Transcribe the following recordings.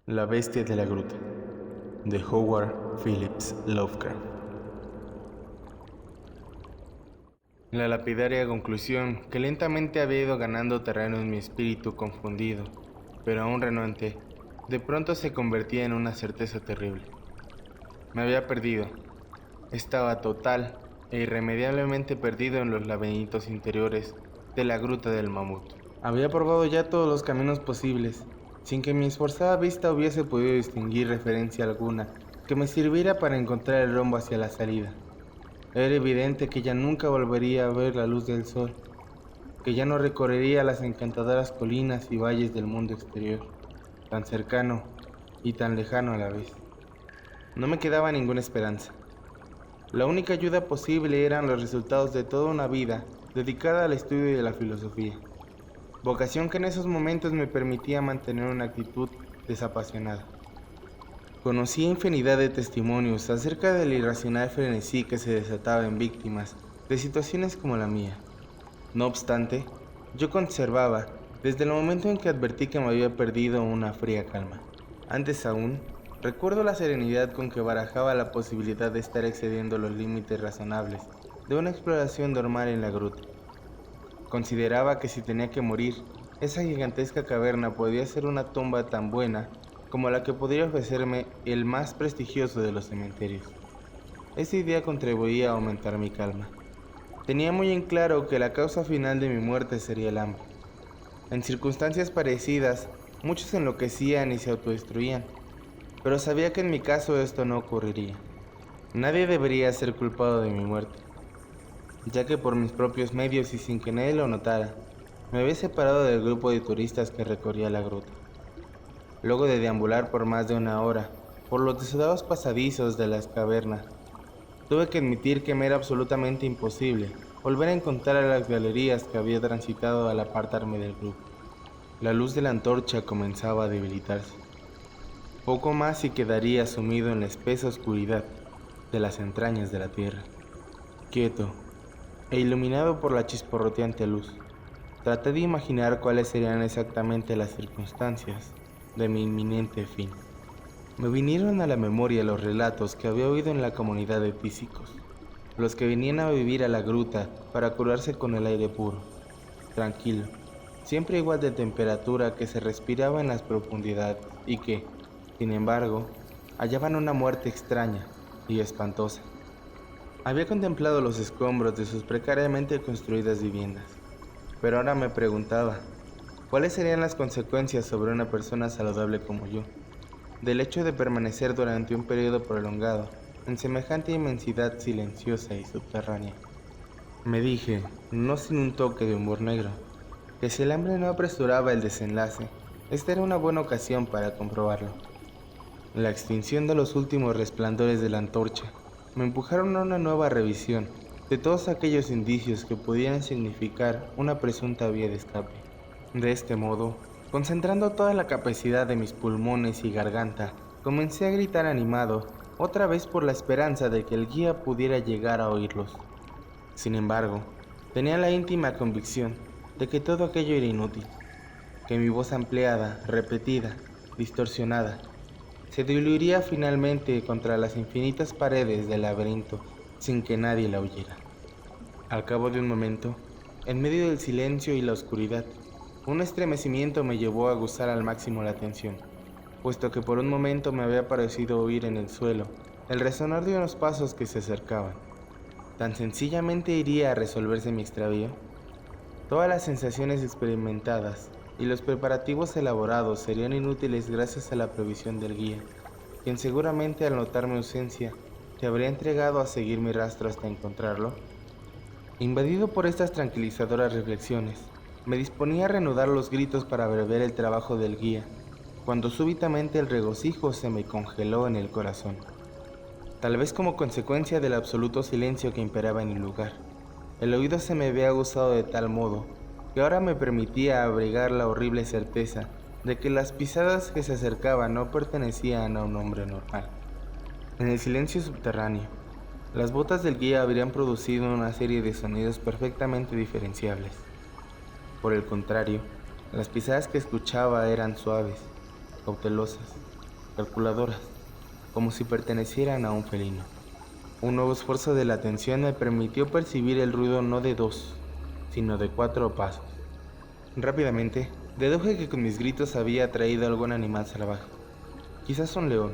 La bestia de la gruta, de Howard Phillips Lovecraft. La lapidaria conclusión que lentamente había ido ganando terreno en mi espíritu confundido, pero aún renuente, de pronto se convertía en una certeza terrible. Me había perdido. Estaba total e irremediablemente perdido en los laberintos interiores de la gruta del mamut. Había probado ya todos los caminos posibles, sin que mi esforzada vista hubiese podido distinguir referencia alguna que me sirviera para encontrar el rumbo hacia la salida. Era evidente que ya nunca volvería a ver la luz del sol, que ya no recorrería las encantadoras colinas y valles del mundo exterior, tan cercano y tan lejano a la vez. No me quedaba ninguna esperanza. La única ayuda posible eran los resultados de toda una vida dedicada al estudio de la filosofía, vocación que en esos momentos me permitía mantener una actitud desapasionada. Conocía infinidad de testimonios acerca del irracional frenesí que se desataba en víctimas de situaciones como la mía. No obstante, yo conservaba, desde el momento en que advertí que me había perdido, una fría calma. Antes aún, recuerdo la serenidad con que barajaba la posibilidad de estar excediendo los límites razonables de una exploración normal en la gruta. Consideraba que si tenía que morir, esa gigantesca caverna podía ser una tumba tan buena como la que podría ofrecerme el más prestigioso de los cementerios. Esa idea contribuía a aumentar mi calma. Tenía muy en claro que la causa final de mi muerte sería el hambre. En circunstancias parecidas, muchos enloquecían y se autodestruían, pero sabía que en mi caso esto no ocurriría. Nadie debería ser culpado de mi muerte, ya que por mis propios medios y sin que nadie lo notara, me había separado del grupo de turistas que recorría la gruta. Luego de deambular por más de una hora por los desolados pasadizos de las cavernas, tuve que admitir que me era absolutamente imposible volver a encontrar a las galerías que había transitado al apartarme del grupo. La luz de la antorcha comenzaba a debilitarse. Poco más y quedaría sumido en la espesa oscuridad de las entrañas de la tierra. Quieto e iluminado por la chisporroteante luz, traté de imaginar cuáles serían exactamente las circunstancias de mi inminente fin. Me vinieron a la memoria los relatos que había oído en la comunidad de tísicos, los que venían a vivir a la gruta para curarse con el aire puro, tranquilo, siempre igual de temperatura que se respiraba en las profundidades y que, sin embargo, hallaban una muerte extraña y espantosa. Había contemplado los escombros de sus precariamente construidas viviendas, pero ahora me preguntaba, ¿cuáles serían las consecuencias sobre una persona saludable como yo, del hecho de permanecer durante un periodo prolongado en semejante inmensidad silenciosa y subterránea? Me dije, no sin un toque de humor negro, que si el hambre no apresuraba el desenlace, esta era una buena ocasión para comprobarlo. La extinción de los últimos resplandores de la antorcha me empujaron a una nueva revisión de todos aquellos indicios que pudieran significar una presunta vía de escape. De este modo, concentrando toda la capacidad de mis pulmones y garganta, comencé a gritar animado, otra vez por la esperanza de que el guía pudiera llegar a oírlos. Sin embargo, tenía la íntima convicción de que todo aquello era inútil, que mi voz ampliada, repetida, distorsionada, se diluiría finalmente contra las infinitas paredes del laberinto sin que nadie la oyera. Al cabo de un momento, en medio del silencio y la oscuridad, un estremecimiento me llevó a aguzar al máximo la atención, puesto que por un momento me había parecido oír en el suelo el resonar de unos pasos que se acercaban. ¿Tan sencillamente iría a resolverse mi extravío? Todas las sensaciones experimentadas y los preparativos elaborados serían inútiles gracias a la previsión del guía, quien seguramente al notar mi ausencia se habría entregado a seguir mi rastro hasta encontrarlo. Invadido por estas tranquilizadoras reflexiones, me disponía a reanudar los gritos para abreviar el trabajo del guía, cuando súbitamente el regocijo se me congeló en el corazón, tal vez como consecuencia del absoluto silencio que imperaba en el lugar. El oído se me había aguzado de tal modo que ahora me permitía abrigar la horrible certeza de que las pisadas que se acercaban no pertenecían a un hombre normal. En el silencio subterráneo, las botas del guía habrían producido una serie de sonidos perfectamente diferenciables. Por el contrario, las pisadas que escuchaba eran suaves, cautelosas, calculadoras, como si pertenecieran a un felino. Un nuevo esfuerzo de la atención me permitió percibir el ruido no de 2, sino de 4 pasos. Rápidamente, deduje que con mis gritos había atraído algún animal salvaje, quizás un león,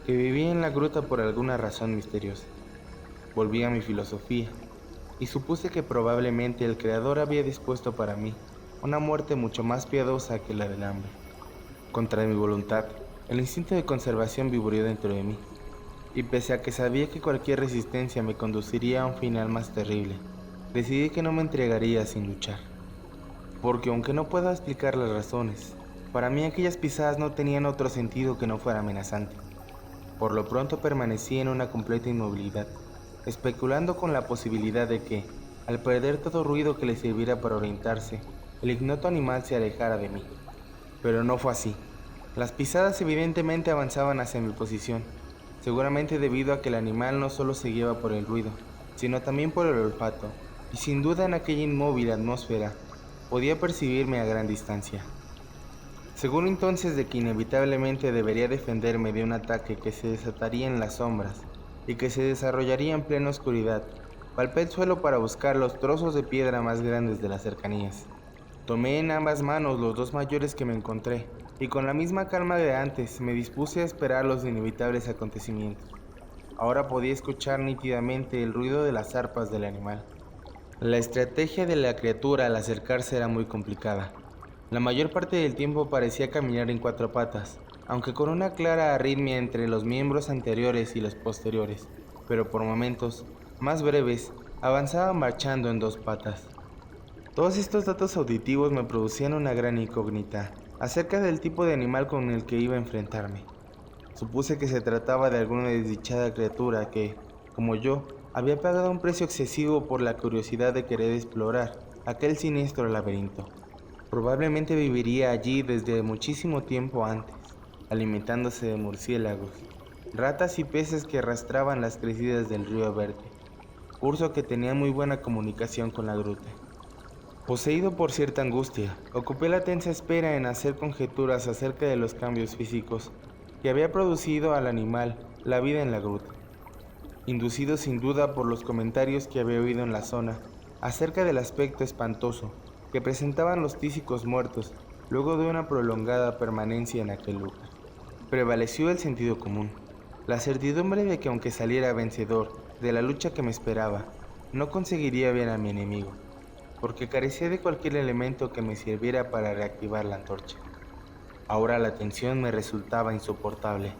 que vivía en la gruta por alguna razón misteriosa. Volví a mi filosofía, y supuse que probablemente el Creador había dispuesto para mí una muerte mucho más piadosa que la del hambre. Contra mi voluntad, el instinto de conservación vivió dentro de mí, y pese a que sabía que cualquier resistencia me conduciría a un final más terrible, decidí que no me entregaría sin luchar. Porque aunque no pueda explicar las razones, para mí aquellas pisadas no tenían otro sentido que no fuera amenazante. Por lo pronto permanecí en una completa inmovilidad, especulando con la posibilidad de que, al perder todo ruido que le sirviera para orientarse, el ignoto animal se alejara de mí. Pero no fue así. Las pisadas evidentemente avanzaban hacia mi posición, seguramente debido a que el animal no solo se guiaba por el ruido, sino también por el olfato, y sin duda en aquella inmóvil atmósfera podía percibirme a gran distancia. Seguro entonces de que inevitablemente debería defenderme de un ataque que se desataría en las sombras y que se desarrollaría en plena oscuridad, palpé el suelo para buscar los trozos de piedra más grandes de las cercanías. Tomé en ambas manos los 2 mayores que me encontré y con la misma calma de antes me dispuse a esperar los inevitables acontecimientos. Ahora podía escuchar nítidamente el ruido de las arpas del animal. La estrategia de la criatura al acercarse era muy complicada. La mayor parte del tiempo parecía caminar en 4 patas, aunque con una clara arritmia entre los miembros anteriores y los posteriores, pero por momentos, más breves, avanzaba marchando en 2 patas. Todos estos datos auditivos me producían una gran incógnita acerca del tipo de animal con el que iba a enfrentarme. Supuse que se trataba de alguna desdichada criatura que, como yo, había pagado un precio excesivo por la curiosidad de querer explorar aquel siniestro laberinto. Probablemente viviría allí desde muchísimo tiempo antes, alimentándose de murciélagos, ratas y peces que arrastraban las crecidas del río Verde, curso que tenía muy buena comunicación con la gruta. Poseído por cierta angustia, ocupé la tensa espera en hacer conjeturas acerca de los cambios físicos que había producido al animal la vida en la gruta, inducido sin duda por los comentarios que había oído en la zona acerca del aspecto espantoso que presentaban los tísicos muertos luego de una prolongada permanencia en aquel lugar. Prevaleció el sentido común, la certidumbre de que aunque saliera vencedor de la lucha que me esperaba, no conseguiría ver a mi enemigo, porque carecía de cualquier elemento que me sirviera para reactivar la antorcha. Ahora la tensión me resultaba insoportable.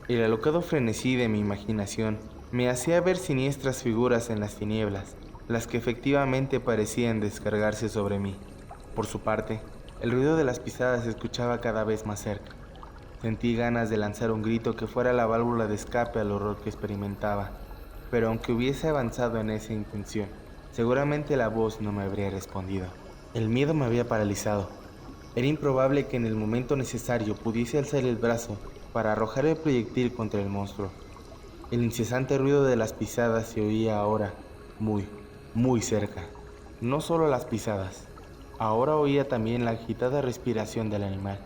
El alocado frenesí de mi imaginación me hacía ver siniestras figuras en las tinieblas, las que efectivamente parecían descargarse sobre mí. Por su parte, el ruido de las pisadas se escuchaba cada vez más cerca. Sentí ganas de lanzar un grito que fuera la válvula de escape al horror que experimentaba, pero aunque hubiese avanzado en esa intención, seguramente la voz no me habría respondido. El miedo me había paralizado. Era improbable que en el momento necesario pudiese alzar el brazo para arrojar el proyectil contra el monstruo. El incesante ruido de las pisadas se oía ahora, muy cerca. No solo las pisadas, ahora oía también la agitada respiración del animal,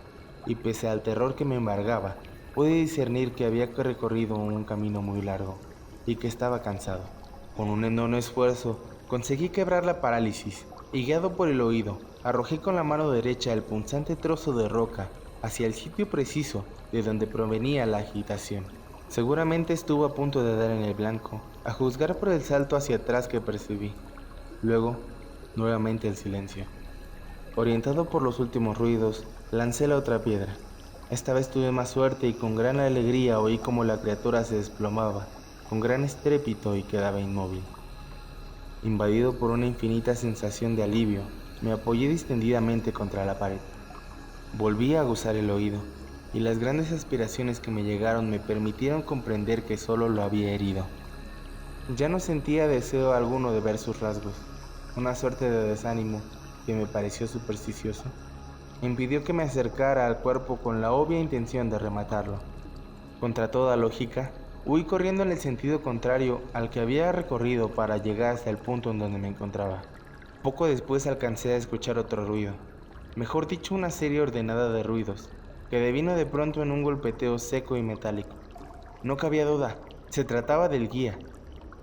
y pese al terror que me embargaba, pude discernir que había recorrido un camino muy largo y que estaba cansado. Con un enorme esfuerzo, conseguí quebrar la parálisis y, guiado por el oído, arrojé con la mano derecha el punzante trozo de roca hacia el sitio preciso de donde provenía la agitación. Seguramente estuvo a punto de dar en el blanco, a juzgar por el salto hacia atrás que percibí. Luego, nuevamente el silencio. Orientado por los últimos ruidos, lancé la otra piedra. Esta vez tuve más suerte y con gran alegría oí cómo la criatura se desplomaba, con gran estrépito, y quedaba inmóvil. Invadido por una infinita sensación de alivio, me apoyé distendidamente contra la pared. Volví a aguzar el oído, y las grandes aspiraciones que me llegaron me permitieron comprender que solo lo había herido. Ya no sentía deseo alguno de ver sus rasgos. Una suerte de desánimo, que me pareció supersticioso, impidió que me acercara al cuerpo con la obvia intención de rematarlo. Contra toda lógica, huí corriendo en el sentido contrario al que había recorrido para llegar hasta el punto en donde me encontraba. Poco después alcancé a escuchar otro ruido, mejor dicho, una serie ordenada de ruidos, que devino de pronto en un golpeteo seco y metálico. No cabía duda, se trataba del guía.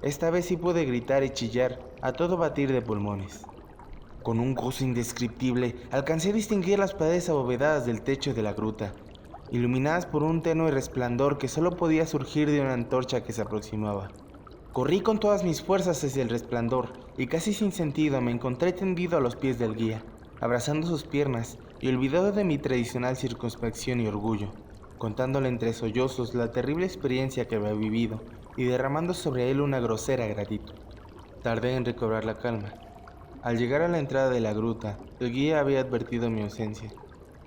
Esta vez sí pude gritar y chillar a todo batir de pulmones. Con un gozo indescriptible, alcancé a distinguir las paredes abovedadas del techo de la gruta, iluminadas por un tenue resplandor que solo podía surgir de una antorcha que se aproximaba. Corrí con todas mis fuerzas hacia el resplandor y casi sin sentido me encontré tendido a los pies del guía, abrazando sus piernas y olvidado de mi tradicional circunspección y orgullo, contándole entre sollozos la terrible experiencia que había vivido y derramando sobre él una grosera gratitud. Tardé en recobrar la calma. Al llegar a la entrada de la gruta, el guía había advertido mi ausencia,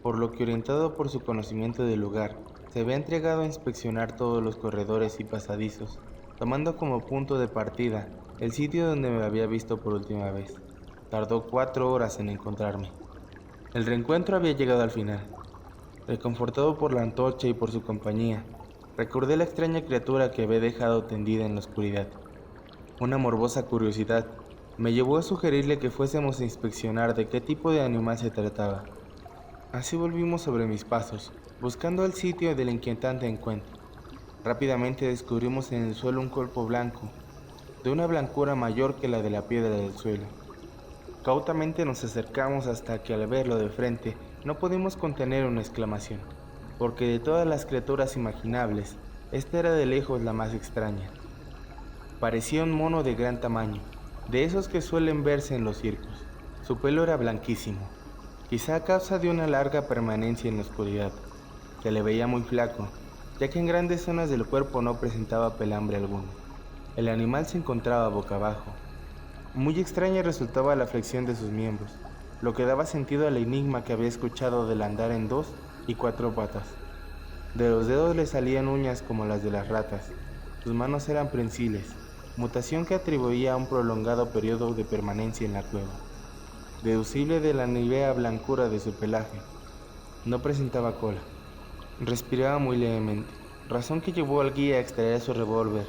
por lo que orientado por su conocimiento del lugar, se había entregado a inspeccionar todos los corredores y pasadizos, tomando como punto de partida el sitio donde me había visto por última vez. Tardó 4 horas en encontrarme. El reencuentro había llegado al final. Reconfortado por la antorcha y por su compañía, recordé la extraña criatura que había dejado tendida en la oscuridad. Una morbosa curiosidad me llevó a sugerirle que fuésemos a inspeccionar de qué tipo de animal se trataba. Así volvimos sobre mis pasos, buscando el sitio del inquietante encuentro. Rápidamente descubrimos en el suelo un cuerpo blanco, de una blancura mayor que la de la piedra del suelo. Cautamente nos acercamos hasta que al verlo de frente no pudimos contener una exclamación, porque de todas las criaturas imaginables, esta era de lejos la más extraña. Parecía un mono de gran tamaño, de esos que suelen verse en los circos. Su pelo era blanquísimo, quizá a causa de una larga permanencia en la oscuridad. Se le veía muy flaco, ya que en grandes zonas del cuerpo no presentaba pelambre alguno. El animal se encontraba boca abajo. Muy extraña resultaba la flexión de sus miembros, lo que daba sentido al enigma que había escuchado del andar en 2 y 4 patas. De los dedos le salían uñas como las de las ratas. Sus manos eran prensiles, mutación que atribuía a un prolongado periodo de permanencia en la cueva, deducible de la nívea blancura de su pelaje. No presentaba cola. Respiraba muy levemente, razón que llevó al guía a extraer su revólver,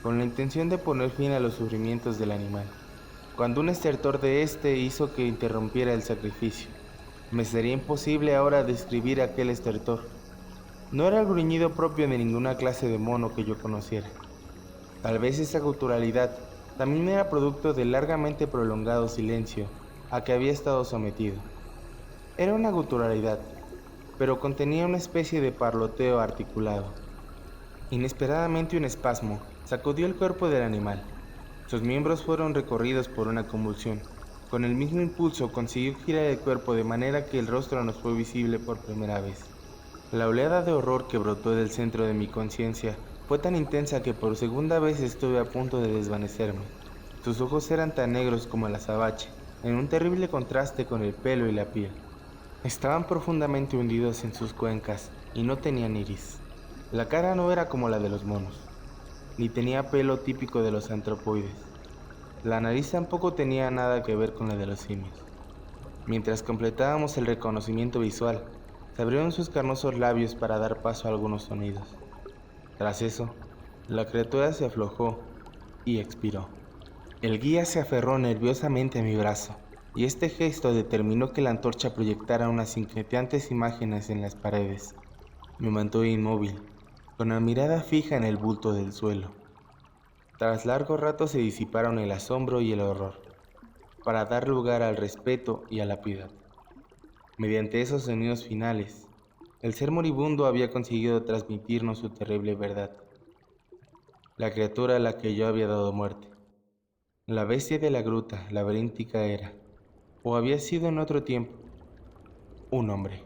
con la intención de poner fin a los sufrimientos del animal, cuando un estertor de este hizo que interrumpiera el sacrificio. Me sería imposible ahora describir aquel estertor. No era el gruñido propio de ninguna clase de mono que yo conociera. Tal vez esa guturalidad también era producto del largamente prolongado silencio a que había estado sometido. Era una guturalidad, pero contenía una especie de parloteo articulado. Inesperadamente un espasmo sacudió el cuerpo del animal. Sus miembros fueron recorridos por una convulsión. Con el mismo impulso consiguió girar el cuerpo de manera que el rostro nos fue visible por primera vez. La oleada de horror que brotó del centro de mi conciencia fue tan intensa que por segunda vez estuve a punto de desvanecerme. Sus ojos eran tan negros como el azabache, en un terrible contraste con el pelo y la piel. Estaban profundamente hundidos en sus cuencas y no tenían iris. La cara no era como la de los monos, ni tenía pelo típico de los antropoides. La nariz tampoco tenía nada que ver con la de los simios. Mientras completábamos el reconocimiento visual, se abrieron sus carnosos labios para dar paso a algunos sonidos. Tras eso, la criatura se aflojó y expiró. El guía se aferró nerviosamente a mi brazo, y este gesto determinó que la antorcha proyectara unas inquietantes imágenes en las paredes. Me mantuve inmóvil, con la mirada fija en el bulto del suelo. Tras largo rato se disiparon el asombro y el horror, para dar lugar al respeto y a la piedad. Mediante esos sonidos finales, el ser moribundo había conseguido transmitirnos su terrible verdad. La criatura a la que yo había dado muerte, la bestia de la gruta laberíntica era, o había sido en otro tiempo, un hombre.